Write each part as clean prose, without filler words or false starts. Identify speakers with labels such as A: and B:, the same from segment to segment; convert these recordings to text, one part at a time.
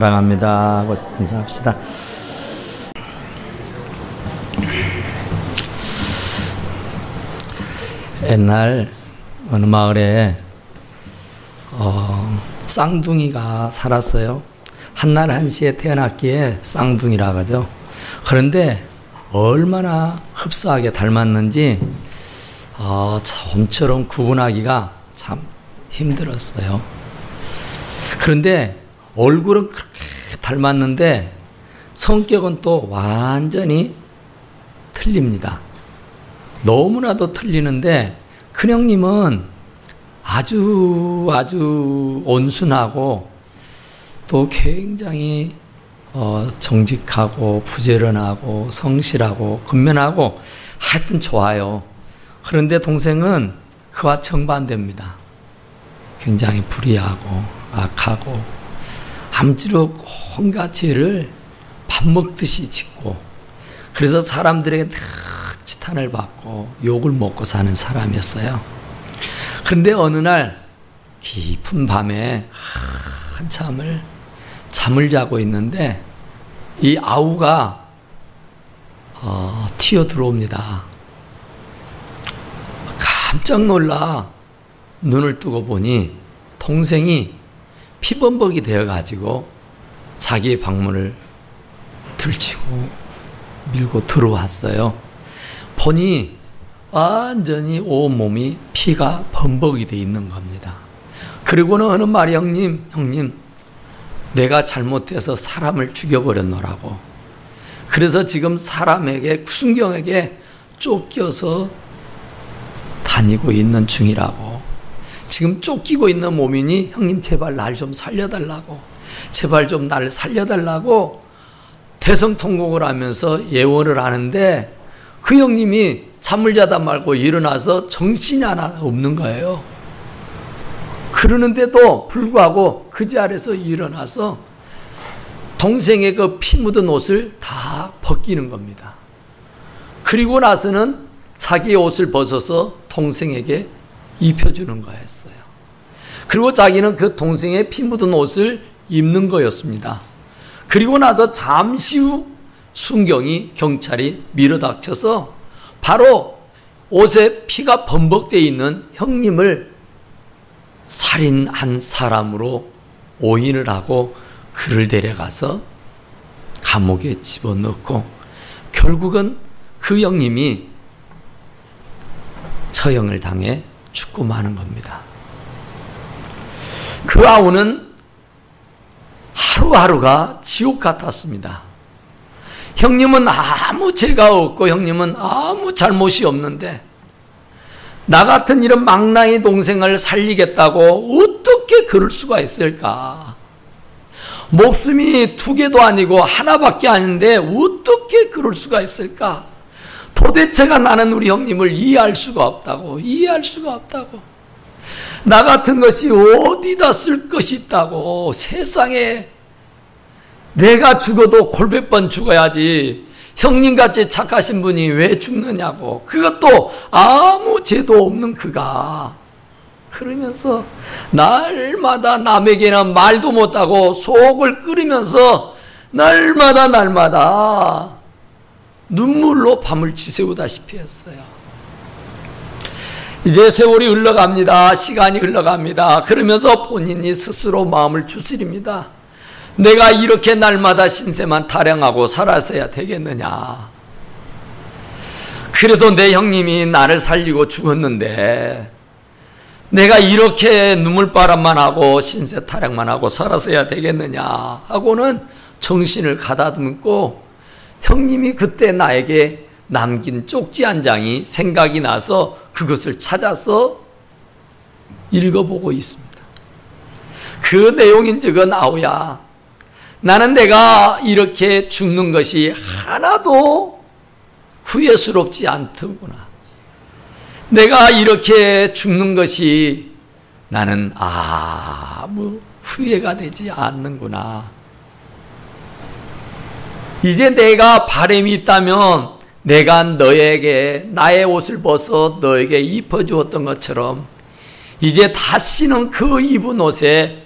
A: 사랑합니다 하고 인사합시다. 옛날 어느 마을에 쌍둥이가 살았어요. 한날 한시에 태어났기에 쌍둥이라고 하죠. 그런데 얼마나 흡사하게 닮았는지 점처럼 구분하기가 참 힘들었어요. 그런데 얼굴은 그렇게 닮았는데 성격은 또 완전히 틀립니다. 너무나도 틀리는데 큰형님은 아주 온순하고 또 굉장히 정직하고 부지런하고 성실하고 근면하고 하여튼 좋아요. 그런데 동생은 그와 정반대입니다. 굉장히 불의하고 악하고 암주룩 온갖 죄를 밥 먹듯이 짓고 그래서 사람들에게 늘 지탄을 받고 욕을 먹고 사는 사람이었어요. 그런데 어느 날 깊은 밤에 한참을 잠을 자고 있는데 이 아우가 튀어 들어옵니다. 깜짝 놀라 눈을 뜨고 보니 동생이 피범벅이 되어가지고 자기의 방문을 들치고 밀고 들어왔어요. 보니 완전히 온몸이 피가 범벅이 되어 있는 겁니다. 그리고는 하는 말이 형님 내가 잘못해서 사람을 죽여버렸노라고. 그래서 지금 사람에게 순경에게 쫓겨서 다니고 있는 중이라고. 지금 쫓기고 있는 몸이니 형님 제발 날 좀 살려달라고, 제발 좀 날 살려달라고 대성통곡을 하면서 예원을 하는데 그 형님이 잠을 자다 말고 일어나서 정신이 하나 없는 거예요. 그러는데도 불구하고 그 자리에서 일어나서 동생의 그 피 묻은 옷을 다 벗기는 겁니다. 그리고 나서는 자기의 옷을 벗어서 동생에게 입혀주는 거였어요. 그리고 자기는 그 동생의 피 묻은 옷을 입는 거였습니다. 그리고 나서 잠시 후 순경이 경찰이 밀어닥쳐서 바로 옷에 피가 범벅되어 있는 형님을 살인한 사람으로 오인을 하고 그를 데려가서 감옥에 집어넣고 결국은 그 형님이 처형을 당해 죽고 마는 겁니다. 그 아우는 하루하루가 지옥 같았습니다. 형님은 아무 죄가 없고 형님은 아무 잘못이 없는데 나 같은 이런 망나니 동생을 살리겠다고 어떻게 그럴 수가 있을까? 목숨이 두 개도 아니고 하나밖에 아닌데 어떻게 그럴 수가 있을까? 도대체가 나는 우리 형님을 이해할 수가 없다고. 나 같은 것이 어디다 쓸 것이 있다고. 세상에 내가 죽어도 골백 번 죽어야지 형님같이 착하신 분이 왜 죽느냐고. 그것도 아무 죄도 없는 그가. 그러면서 날마다 남에게는 말도 못하고 속을 끓이면서 날마다 눈물로 밤을 지새우다시피 했어요. 이제 세월이 흘러갑니다. 시간이 흘러갑니다. 그러면서 본인이 스스로 마음을 추스립니다. 내가 이렇게 날마다 신세만 타령하고 살았어야 되겠느냐. 그래도 내 형님이 나를 살리고 죽었는데 내가 이렇게 눈물바람만 하고 신세 타령만 하고 살았어야 되겠느냐 하고는 정신을 가다듬고 형님이 그때 나에게 남긴 쪽지 한 장이 생각이 나서 그것을 찾아서 읽어보고 있습니다. 그 내용인즉은 아우야, 나는 내가 이렇게 죽는 것이 하나도 후회스럽지 않더구나. 내가 이렇게 죽는 것이 나는 아무 후회가 되지 않는구나. 이제 내가 바람이 있다면 내가 너에게 나의 옷을 벗어 너에게 입혀주었던 것처럼 이제 다시는 그 입은 옷에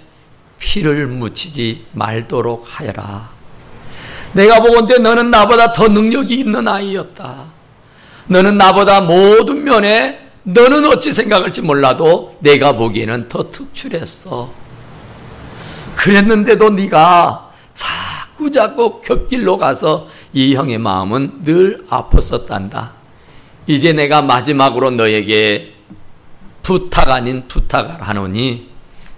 A: 피를 묻히지 말도록 하여라. 내가 보건대 너는 나보다 더 능력이 있는 아이였다. 너는 나보다 모든 면에 너는 어찌 생각할지 몰라도 내가 보기에는 더 특출했어. 그랬는데도 네가 자꾸 곁길로 가서 이 형의 마음은 늘 아팠었단다. 이제 내가 마지막으로 너에게 부탁 아닌 부탁을 하노니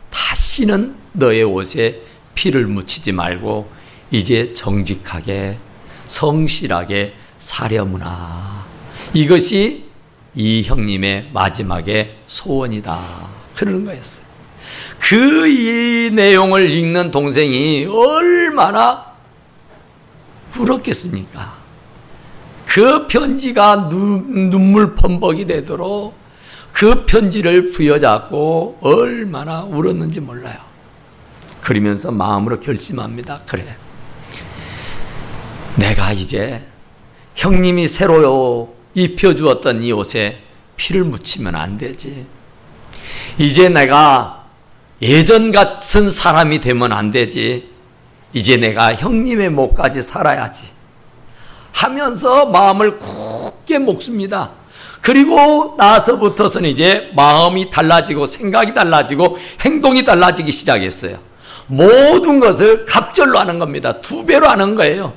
A: 다시는 너의 옷에 피를 묻히지 말고 이제 정직하게 성실하게 사려무나. 이것이 이 형님의 마지막의 소원이다. 그러는 거였어요. 그 이 내용을 읽는 동생이 얼마나 울었겠습니까? 그 편지가 눈물 범벅이 되도록 그 편지를 부여잡고 얼마나 울었는지 몰라요. 그러면서 마음으로 결심합니다. 그래, 내가 이제 형님이 새로 입혀주었던 이 옷에 피를 묻히면 안 되지. 이제 내가 예전 같은 사람이 되면 안 되지. 이제 내가 형님의 목까지 살아야지 하면서 마음을 굳게 먹습니다. 그리고 나서부터서는 이제 마음이 달라지고 생각이 달라지고 행동이 달라지기 시작했어요. 모든 것을 갑절로 하는 겁니다. 2배로 하는 거예요.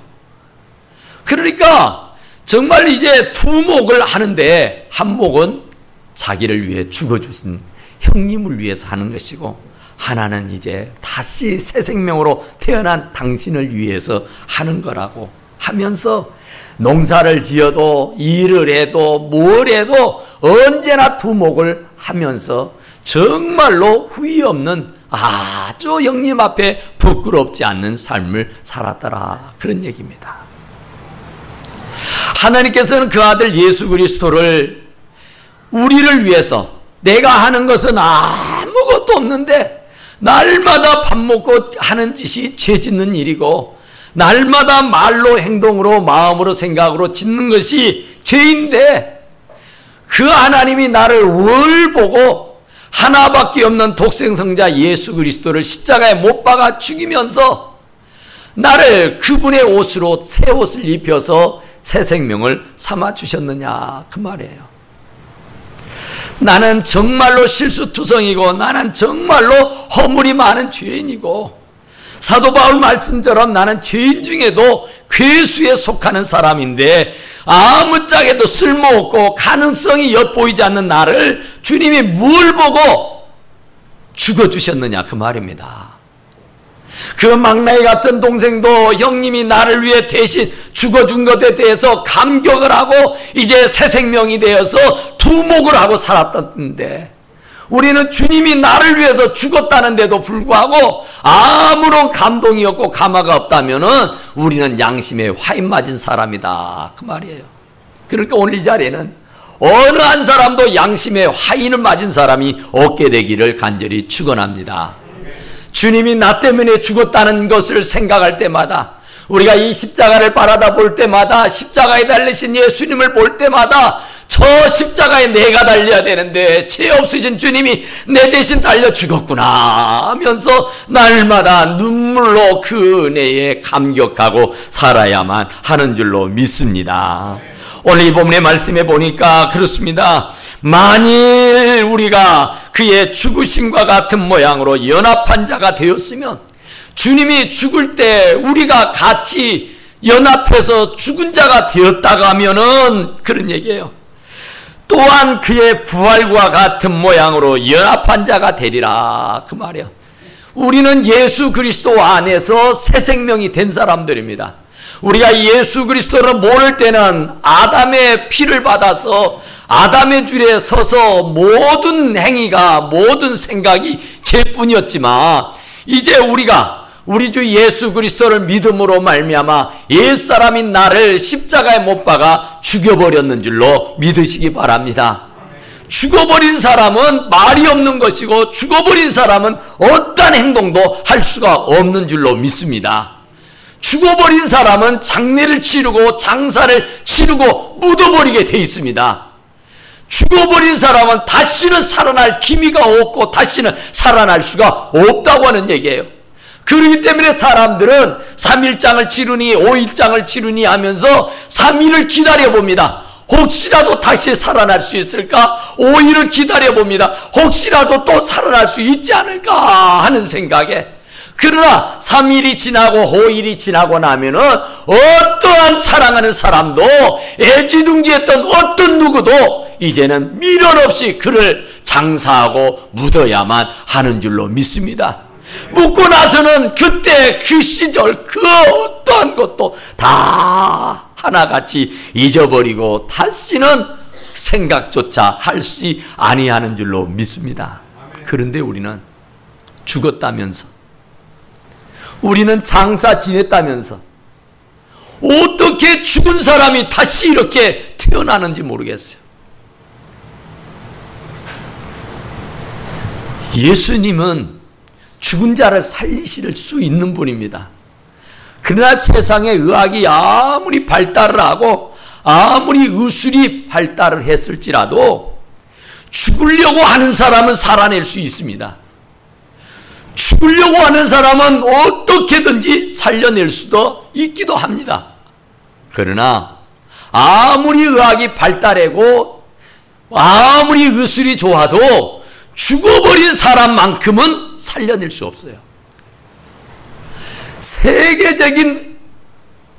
A: 그러니까 정말 이제 2목을 하는데 한 목은 자기를 위해 죽어주신 형님을 위해서 하는 것이고, 하나는 이제 다시 새 생명으로 태어난 당신을 위해서 하는 거라고 하면서 농사를 지어도 일을 해도 뭘 해도 언제나 2목을 하면서 정말로 후회 없는 아주 형님 앞에 부끄럽지 않는 삶을 살았더라. 그런 얘기입니다. 하나님께서는 그 아들 예수 그리스도를 우리를 위해서, 내가 하는 것은 아무것도 없는데 날마다 밥 먹고 하는 짓이 죄 짓는 일이고, 날마다 말로 행동으로 마음으로 생각으로 짓는 것이 죄인데, 그 하나님이 나를 뭘 보고 하나밖에 없는 독생성자 예수 그리스도를 십자가에 못 박아 죽이면서 나를 그분의 옷으로 새 옷을 입혀서 새 생명을 삼아 주셨느냐, 그 말이에요. 나는 정말로 실수투성이고 나는 정말로 허물이 많은 죄인이고, 사도 바울 말씀처럼 나는 죄인 중에도 괴수에 속하는 사람인데 아무짝에도 쓸모없고 가능성이 엿보이지 않는 나를 주님이 뭘 보고 죽어주셨느냐, 그 말입니다. 그 막나이 같은 동생도 형님이 나를 위해 대신 죽어준 것에 대해서 감격을 하고 이제 새 생명이 되어서 2목을 하고 살았던데, 우리는 주님이 나를 위해서 죽었다는데도 불구하고 아무런 감동이 없고 감화가 없다면은 우리는 양심에 화인 맞은 사람이다, 그 말이에요. 그러니까 오늘 이 자리에는 어느 한 사람도 양심에 화인을 맞은 사람이 없게 되기를 간절히 축원합니다. 주님이 나 때문에 죽었다는 것을 생각할 때마다, 우리가 이 십자가를 바라다 볼 때마다, 십자가에 달리신 예수님을 볼 때마다 저 십자가에 내가 달려야 되는데 죄 없으신 주님이 내 대신 달려 죽었구나 하면서 날마다 눈물로 그 은혜에 감격하고 살아야만 하는 줄로 믿습니다. 오늘 이 본문의 말씀에 보니까 그렇습니다. 만일 우리가 그의 죽으심과 같은 모양으로 연합한 자가 되었으면, 주님이 죽을 때 우리가 같이 연합해서 죽은 자가 되었다가 하면은 그런 얘기예요. 또한 그의 부활과 같은 모양으로 연합한 자가 되리라, 그 말이에요. 우리는 예수 그리스도 안에서 새 생명이 된 사람들입니다. 우리가 예수 그리스도를 모를 때는 아담의 피를 받아서 아담의 줄에 서서 모든 행위가, 모든 생각이 죄뿐이었지만, 이제 우리가 우리 주 예수 그리스도를 믿음으로 말미암아 옛사람인 나를 십자가에 못 박아 죽여버렸는 줄로 믿으시기 바랍니다. 죽어버린 사람은 말이 없는 것이고, 죽어버린 사람은 어떠한 행동도 할 수가 없는 줄로 믿습니다. 죽어버린 사람은 장례를 치르고 장사를 치르고 묻어버리게 돼 있습니다. 죽어버린 사람은 다시는 살아날 기미가 없고 다시는 살아날 수가 없다고 하는 얘기예요. 그렇기 때문에 사람들은 3일장을 치르니 5일장을 치르니 하면서 3일을 기다려봅니다. 혹시라도 다시 살아날 수 있을까? 5일을 기다려봅니다. 혹시라도 또 살아날 수 있지 않을까 하는 생각에, 그러나 3일이 지나고 5일이 지나고 나면은 어떠한 사랑하는 사람도, 애지둥지했던 어떤 누구도 이제는 미련 없이 그를 장사하고 묻어야만 하는 줄로 믿습니다. 묻고 나서는 그때 그 시절 그 어떠한 것도 다 하나같이 잊어버리고 다시는 생각조차 할 수 아니하는 줄로 믿습니다. 그런데 우리는 죽었다면서, 우리는 장사 지냈다면서 어떻게 죽은 사람이 다시 이렇게 태어나는지 모르겠어요. 예수님은 죽은 자를 살리실 수 있는 분입니다. 그러나 세상의 의학이 아무리 발달을 하고 아무리 의술이 발달을 했을지라도 죽으려고 하는 사람은 살아낼 수 있습니다. 죽으려고 하는 사람은 어떻게든지 살려낼 수도 있기도 합니다. 그러나 아무리 의학이 발달하고 아무리 의술이 좋아도 죽어버린 사람만큼은 살려낼 수 없어요. 세계적인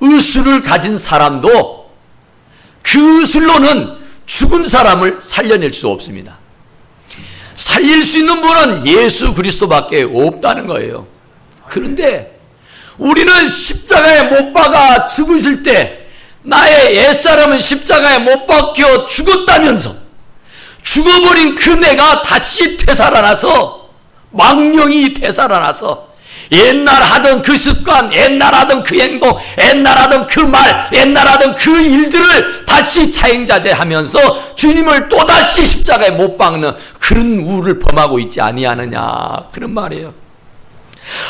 A: 의술을 가진 사람도 그 의술로는 죽은 사람을 살려낼 수 없습니다. 살릴 수 있는 분은 예수 그리스도밖에 없다는 거예요. 그런데 우리는 십자가에 못 박아 죽으실 때 나의 옛사람은 십자가에 못 박혀 죽었다면서 죽어버린 그 내가 다시 되살아나서, 망령이 되살아나서 옛날 하던 그 습관, 옛날 하던 그 행동, 옛날 하던 그 말, 옛날 하던 그 일들을 다시 자행자제하면서 주님을 또다시 십자가에 못 박는 그런 우를 범하고 있지 아니하느냐, 그런 말이에요.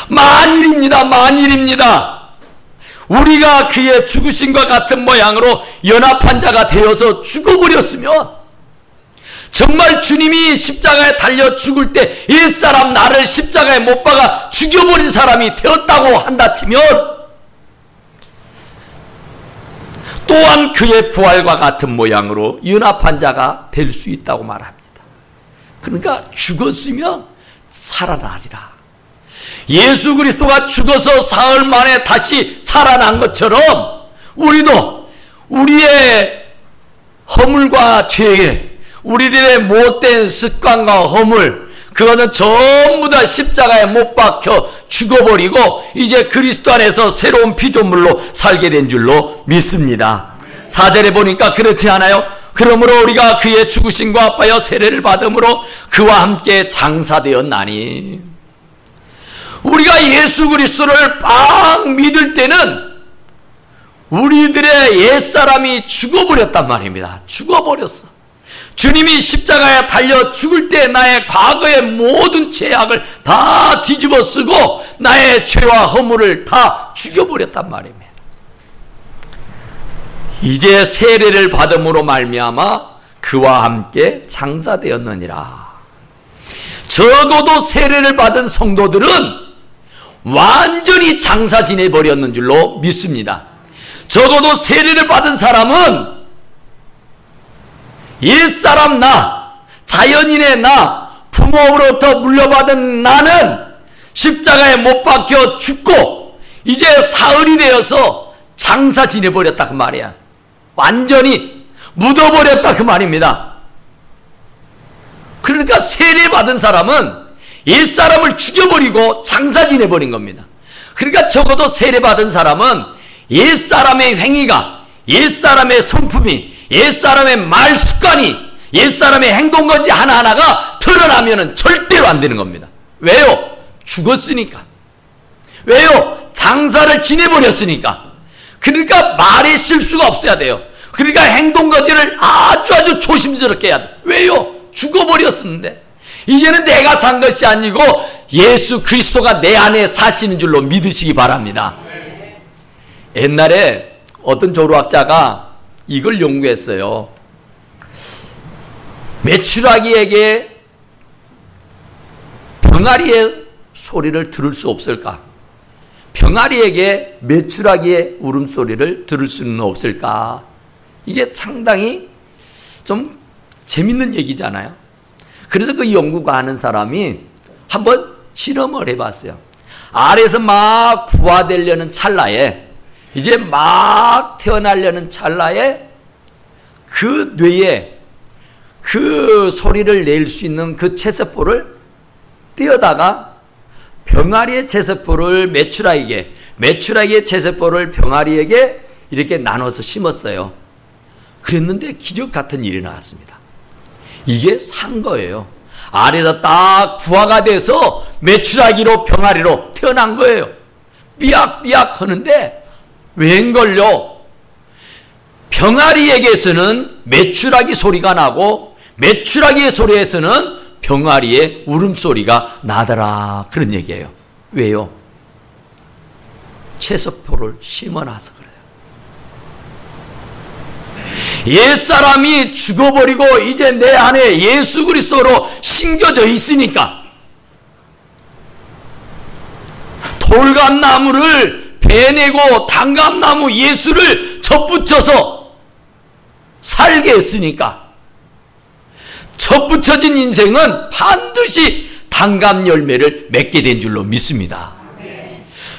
A: 만일입니다. 만일입니다. 우리가 그의 죽으심과 같은 모양으로 연합한 자가 되어서 죽어버렸으면, 정말 주님이 십자가에 달려 죽을 때 옛사람 나를 십자가에 못 박아 죽여버린 사람이 되었다고 한다 치면, 또한 그의 부활과 같은 모양으로 연합한 자가 될 수 있다고 말합니다. 그러니까 죽었으면 살아나리라. 예수 그리스도가 죽어서 사흘 만에 다시 살아난 것처럼 우리도 우리의 허물과 죄에, 우리들의 못된 습관과 허물, 그거는 전부 다 십자가에 못 박혀 죽어버리고 이제 그리스도 안에서 새로운 피조물로 살게 된 줄로 믿습니다. 4절에 보니까 그렇지 않아요? 그러므로 우리가 그의 죽으심과 합하여 세례를 받음으로 그와 함께 장사되었나니. 우리가 예수 그리스도를 막 믿을 때는 우리들의 옛사람이 죽어버렸단 말입니다. 죽어버렸어. 주님이 십자가에 달려 죽을 때 나의 과거의 모든 죄악을 다 뒤집어 쓰고 나의 죄와 허물을 다 죽여버렸단 말입니다. 이제 세례를 받음으로 말미암아 그와 함께 장사되었느니라. 적어도 세례를 받은 성도들은 완전히 장사 지내버렸는 줄로 믿습니다. 적어도 세례를 받은 사람은 옛사람 나, 자연인의 나, 부모로부터 물려받은 나는 십자가에 못 박혀 죽고 이제 사흘이 되어서 장사 지내버렸다 그 말이야. 완전히 묻어버렸다 그 말입니다. 그러니까 세례받은 사람은 옛사람을 죽여버리고 장사 지내버린 겁니다. 그러니까 적어도 세례받은 사람은 옛사람의 행위가, 옛사람의 성품이, 옛사람의 말 습관이, 옛사람의 행동거지 하나하나가 드러나면 절대로 안 되는 겁니다. 왜요? 죽었으니까. 왜요? 장사를 지내버렸으니까. 그러니까 말에 실수가 없어야 돼요. 그러니까 행동거지를 아주 조심스럽게 해야 돼. 왜요? 죽어버렸었는데. 이제는 내가 산 것이 아니고 예수 그리스도가 내 안에 사시는 줄로 믿으시기 바랍니다. 옛날에 어떤 조류학자가 이걸 연구했어요. 메추라기에게 병아리의 소리를 들을 수 없을까? 병아리에게 메추라기의 울음소리를 들을 수는 없을까? 이게 상당히 좀 재밌는 얘기잖아요. 그래서 그 연구가 하는 사람이 한번 실험을 해봤어요. 알에서 막 부화되려는 찰나에, 이제 막 태어나려는 찰나에 그 뇌에 그 소리를 낼 수 있는 그 체세포를 떼어다가 병아리의 체세포를 메추라기의 체세포를 병아리에게 이렇게 나눠서 심었어요. 그랬는데 기적 같은 일이 나왔습니다. 이게 산 거예요. 알에서 딱 부화가 돼서 메추라기로 병아리로 태어난 거예요. 삐약삐약 하는데 웬걸요? 병아리에게서는 메추라기 소리가 나고 메추라기의 소리에서는 병아리의 울음소리가 나더라. 그런 얘기예요. 왜요? 체세포를 심어놔서 그래요. 옛사람이 죽어버리고 이제 내 안에 예수 그리스도로 심겨져 있으니까 돌감나무를 베내고 단감나무 예수를 접붙여서 살게 했으니까 접붙여진 인생은 반드시 단감 열매를 맺게 된 줄로 믿습니다.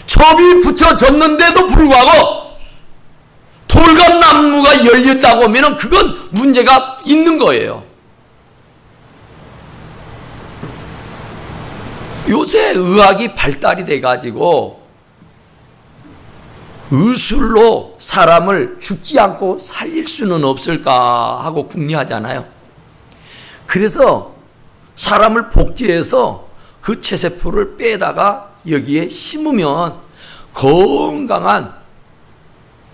A: 접이 붙여졌는데도 불구하고 돌감나무가 열렸다고 하면 그건 문제가 있는 거예요. 요새 의학이 발달이 돼가지고 의술로 사람을 죽지 않고 살릴 수는 없을까 하고 궁리하잖아요. 그래서 사람을 복제해서 그 체세포를 빼다가 여기에 심으면 건강한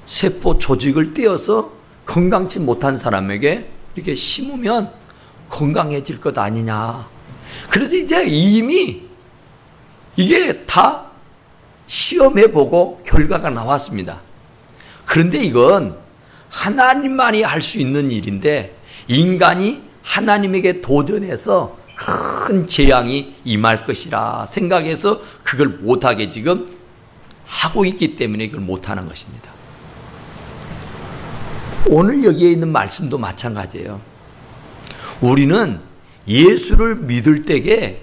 A: 세포 조직을 떼어서 건강치 못한 사람에게 이렇게 심으면 건강해질 것 아니냐. 그래서 이제 이미 이게 다 시험해보고 결과가 나왔습니다. 그런데 이건 하나님만이 할 수 있는 일인데 인간이 하나님에게 도전해서 큰 재앙이 임할 것이라 생각해서 그걸 못하게 지금 하고 있기 때문에 그걸 못하는 것입니다. 오늘 여기에 있는 말씀도 마찬가지예요. 우리는 예수를 믿을 때에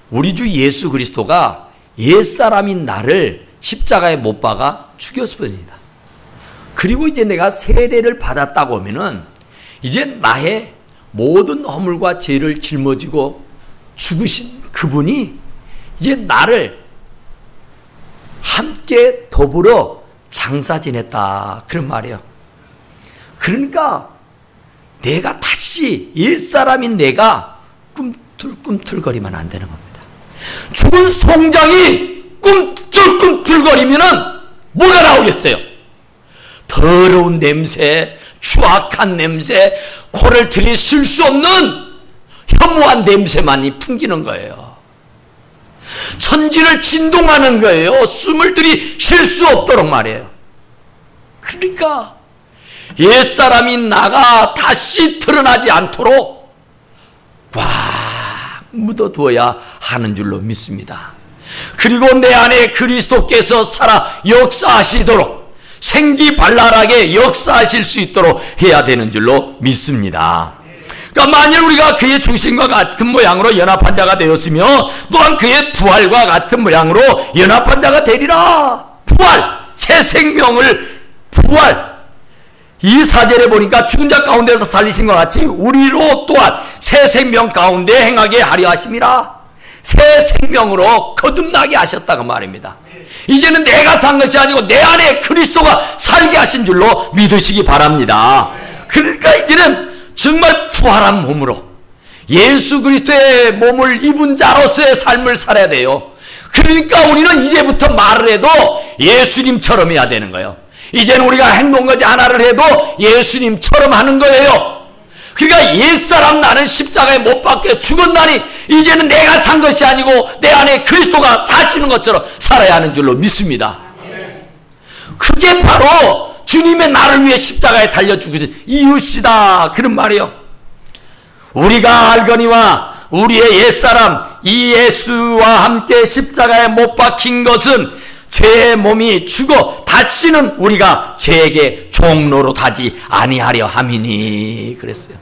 A: 우리 주 예수 그리스도가 옛사람인 나를 십자가에 못 박아 죽였습니다. 그리고 이제 내가 세례를 받았다고 하면은 이제 나의 모든 허물과 죄를 짊어지고 죽으신 그분이 이제 나를 함께 더불어 장사 지냈다. 그런 말이에요. 그러니까 내가 다시 옛사람인 내가 꿈틀꿈틀거리면 안 되는 겁니다. 죽은 송장이 꿈틀꿈틀거리면 뭐가 나오겠어요? 더러운 냄새, 추악한 냄새, 코를 들이쉴 수 없는 혐오한 냄새만이 풍기는 거예요. 천지를 진동하는 거예요. 숨을 들이쉴 수 없도록 말이에요. 그러니까 옛사람인 나가 다시 드러나지 않도록 꽉 묻어두어야 하는 줄로 믿습니다. 그리고 내 안에 그리스도께서 살아 역사하시도록 생기발랄하게 역사하실 수 있도록 해야 되는 줄로 믿습니다. 그러니까 만일 우리가 그의 중심과 같은 모양으로 연합한 자가 되었으며 또한 그의 부활과 같은 모양으로 연합한 자가 되리라. 부활, 새 생명을 부활. 이 사절에 보니까 죽은 자 가운데서 살리신 것 같이 우리로 또한 새 생명 가운데 행하게 하려 하심이라. 새 생명으로 거듭나게 하셨다고 말입니다. 이제는 내가 산 것이 아니고 내 안에 그리스도가 살게 하신 줄로 믿으시기 바랍니다. 그러니까 이제는 정말 부활한 몸으로 예수 그리스도의 몸을 입은 자로서의 삶을 살아야 돼요. 그러니까 우리는 이제부터 말을 해도 예수님처럼 해야 되는 거예요. 이제는 우리가 행동거지 하나를 해도 예수님처럼 하는 거예요. 그러니까 옛사람 나는 십자가에 못 박혀 죽었나니 이제는 내가 산 것이 아니고 내 안에 그리스도가 사시는 것처럼 살아야 하는 줄로 믿습니다. 그게 바로 주님의 나를 위해 십자가에 달려 죽으신 이유시다. 그런 말이에요. 우리가 알거니와 우리의 옛사람 이 예수와 함께 십자가에 못 박힌 것은 죄의 몸이 죽어 다시는 우리가 죄에게 종노릇 하지 아니하려 함이니 그랬어요.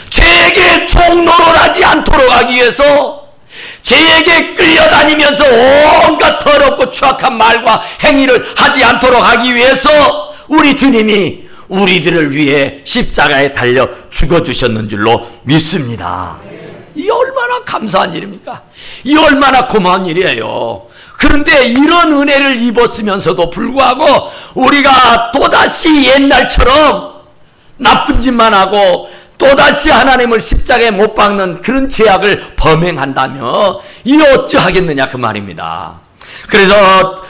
A: 죄에게 종노릇 하지 않도록 하기 위해서, 죄에게 끌려다니면서 온갖 더럽고 추악한 말과 행위를 하지 않도록 하기 위해서 우리 주님이 우리들을 위해 십자가에 달려 죽어주셨는 줄로 믿습니다. 이 얼마나 감사한 일입니까? 이 얼마나 고마운 일이에요. 그런데 이런 은혜를 입었으면서도 불구하고 우리가 또다시 옛날처럼 나쁜 짓만 하고 또다시 하나님을 십자가에 못 박는 그런 죄악을 범행한다며 이 어찌하겠느냐 그 말입니다. 그래서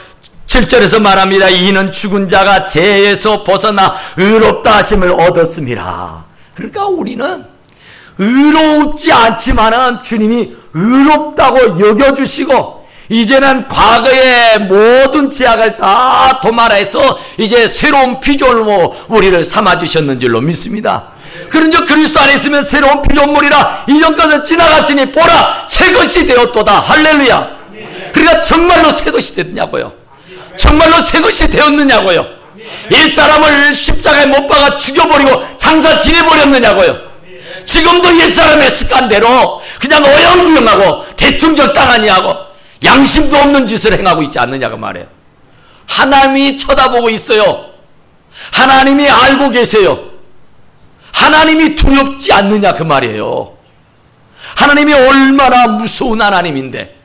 A: 7절에서 말합니다. 이는 죽은 자가 죄에서 벗어나 의롭다 하심을 얻었습니다. 그러니까 우리는 의롭지 않지만은 주님이 의롭다고 여겨주시고 이제는 과거의 모든 죄악을 다 도말해서 이제 새로운 피조물로 우리를 삼아주셨는 줄로 믿습니다. 그런즉 그리스도 안에 있으면 새로운 피조물이라 이전 것은 지나갔으니 보라 새 것이 되었도다. 할렐루야. 그러니까 정말로 새 것이 됐냐고요. 정말로 새 것이 되었느냐고요. 옛사람을 십자가에 못 박아 죽여버리고 장사 지내버렸느냐고요. 지금도 옛사람의 습관대로 그냥 어영부영하고 대충 적당하니 하고 양심도 없는 짓을 행하고 있지 않느냐고 말해요. 하나님이 쳐다보고 있어요. 하나님이 알고 계세요. 하나님이 두렵지 않느냐 그 말이에요. 하나님이 얼마나 무서운 하나님인데,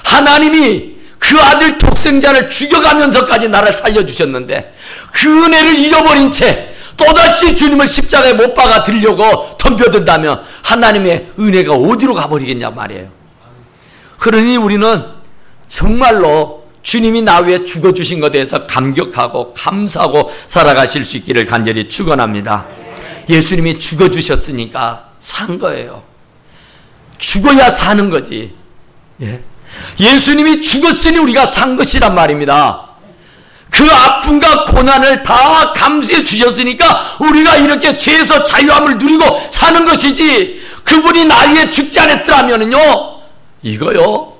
A: 하나님이 그 아들 독생자를 죽여가면서까지 나를 살려주셨는데 그 은혜를 잊어버린 채 또다시 주님을 십자가에 못 박아 드리려고 덤벼든다면 하나님의 은혜가 어디로 가버리겠냐 말이에요. 그러니 우리는 정말로 주님이 나 위해 죽어주신 것에 대해서 감격하고 감사하고 살아가실 수 있기를 간절히 축원합니다. 예수님이 죽어주셨으니까 산 거예요. 죽어야 사는 거지. 예수님이 죽었으니 우리가 산 것이란 말입니다. 그 아픔과 고난을 다 감수해 주셨으니까 우리가 이렇게 죄에서 자유함을 누리고 사는 것이지, 그분이 나 위해 죽지 않았더라면요 이거요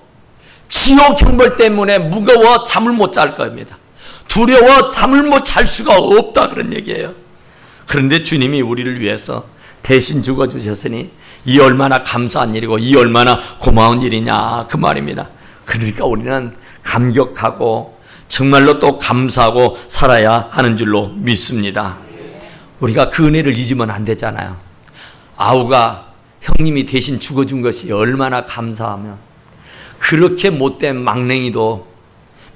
A: 지옥 형벌 때문에 무거워 잠을 못 잘 겁니다. 두려워 잠을 못 잘 수가 없다 그런 얘기예요. 그런데 주님이 우리를 위해서 대신 죽어주셨으니 이 얼마나 감사한 일이고 이 얼마나 고마운 일이냐 그 말입니다. 그러니까 우리는 감격하고 정말로 또 감사하고 살아야 하는 줄로 믿습니다. 우리가 그 은혜를 잊으면 안 되잖아요. 아우가 형님이 대신 죽어준 것이 얼마나 감사하며, 그렇게 못된 막냉이도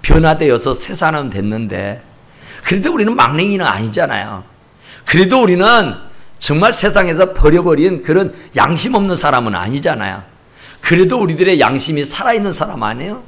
A: 변화되어서 새 사람 됐는데, 그래도 우리는 막냉이는 아니잖아요. 그래도 우리는 정말 세상에서 버려버린 그런 양심 없는 사람은 아니잖아요. 그래도 우리들의 양심이 살아있는 사람 아니에요?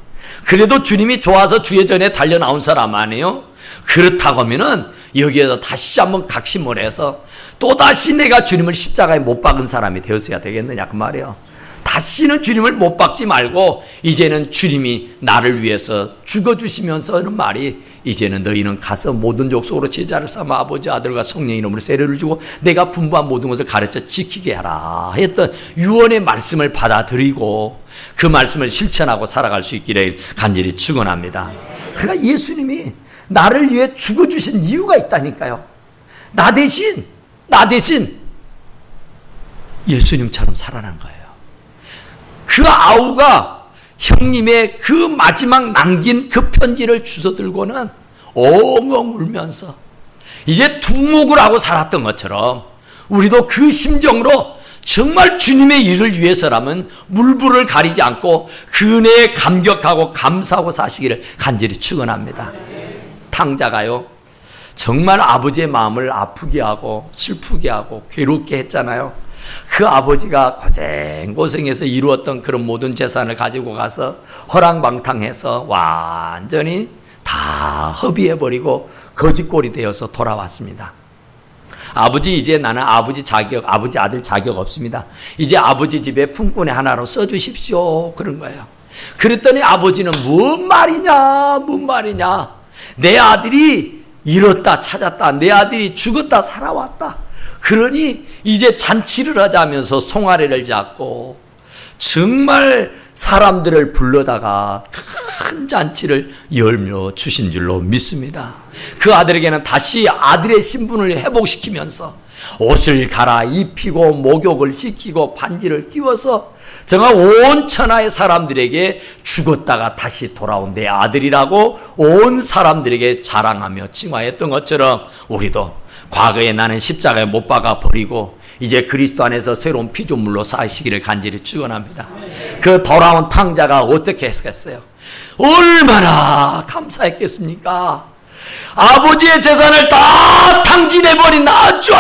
A: 그래도 주님이 좋아서 주의 전에 달려 나온 사람 아니에요? 그렇다고 하면은 여기에서 다시 한번 각심을 해서 또다시 내가 주님을 십자가에 못 박은 사람이 되었어야 되겠느냐 그 말이에요. 다시는 주님을 못 박지 말고 이제는 주님이 나를 위해서 죽어주시면서 하는 말이, 이제는 너희는 가서 모든 족속으로 제자를 삼아 아버지 아들과 성령 이름으로 세례를 주고 내가 분부한 모든 것을 가르쳐 지키게 하라 했던 유언의 말씀을 받아들이고 그 말씀을 실천하고 살아갈 수 있기를 간절히 축원합니다. 그러니까 예수님이 나를 위해 죽어주신 이유가 있다니까요. 나 대신 예수님처럼 살아난 거예요. 그 아우가 형님의 그 마지막 남긴 그 편지를 주워들고는 엉엉 울면서 이제 두목을 하고 살았던 것처럼 우리도 그 심정으로 정말 주님의 일을 위해서라면 물불을 가리지 않고 그 은혜에 감격하고 감사하고 사시기를 간절히 축원합니다. 탕자가요 정말 아버지의 마음을 아프게 하고 슬프게 하고 괴롭게 했잖아요. 그 아버지가 고생해서 이루었던 그런 모든 재산을 가지고 가서 허랑방탕해서 완전히 다 허비해버리고 거지꼴이 되어서 돌아왔습니다. 아버지, 이제 나는 아버지 아들 자격 없습니다. 이제 아버지 집에 품꾼의 하나로 써주십시오. 그런 거예요. 그랬더니 아버지는 뭔 말이냐. 내 아들이 잃었다 찾았다. 내 아들이 죽었다 살아왔다. 그러니 이제 잔치를 하자면서 송아리를 잡고 정말 사람들을 불러다가 큰 잔치를 열며 주신 줄로 믿습니다. 그 아들에게는 다시 아들의 신분을 회복시키면서 옷을 갈아입히고 목욕을 시키고 반지를 끼워서 정말 온 천하의 사람들에게 죽었다가 다시 돌아온 내 아들이라고 온 사람들에게 자랑하며 칭화했던 것처럼 우리도 과거에 나는 십자가에 못 박아 버리고 이제 그리스도 안에서 새로운 피조물로 사시기를 간절히 축원합니다. 그 돌아온 탕자가 어떻게 했겠어요? 얼마나 감사했겠습니까? 아버지의 재산을 다 탕진해버린 아주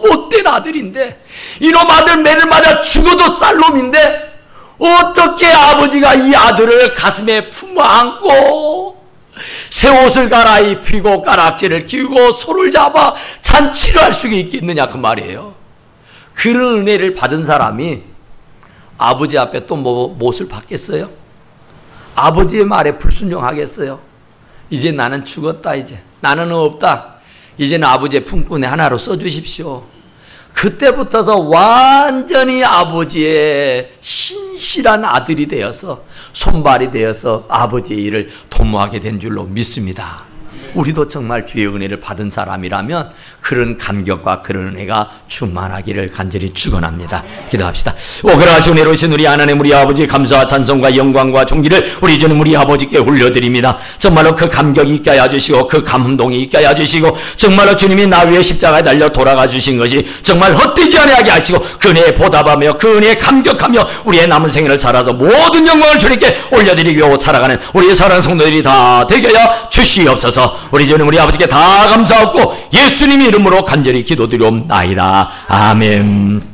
A: 못된 아들인데, 이놈 아들 매를 맞아 죽어도 쌀 놈인데 어떻게 아버지가 이 아들을 가슴에 품어 안고 새 옷을 갈아입히고 가락지를 끼우고 소를 잡아 잔치를 할 수 있겠느냐 그 말이에요. 그런 은혜를 받은 사람이 아버지 앞에 또 무엇을 받겠어요? 아버지의 말에 불순종하겠어요? 이제 나는 죽었다. 이제 나는 없다. 이제는 아버지의 품꾼의 하나로 써주십시오. 그때부터서 완전히 아버지의 신실한 아들이 되어서 손발이 되어서 아버지의 일을 도모하게 된 줄로 믿습니다. 우리도 정말 주의 은혜를 받은 사람이라면 그런 감격과 그런 은혜가 충만하기를 간절히 축원합니다. 기도합시다. 오그라시 은혜로우신 우리 하나님 우리 아버지 감사와 찬송과 영광과 존귀를 우리 주님 우리 아버지께 올려드립니다. 정말로 그 감격이 있게 하여 주시고 그 감동이 있게 하여 주시고 정말로 주님이 나 위에 십자가에 달려 돌아가 주신 것이 정말 헛되지 아니하게 하시고 그 은혜에 보답하며 그 은혜에 감격하며 우리의 남은 생애를 살아서 모든 영광을 주님께 올려드리고 살아가는 우리 사랑하는 성도들이 다 되게 하여 주시옵소서. 우리 주님 우리 아버지께 다 감사하고 예수님의 이름으로 간절히 기도드리옵나이다. 아멘.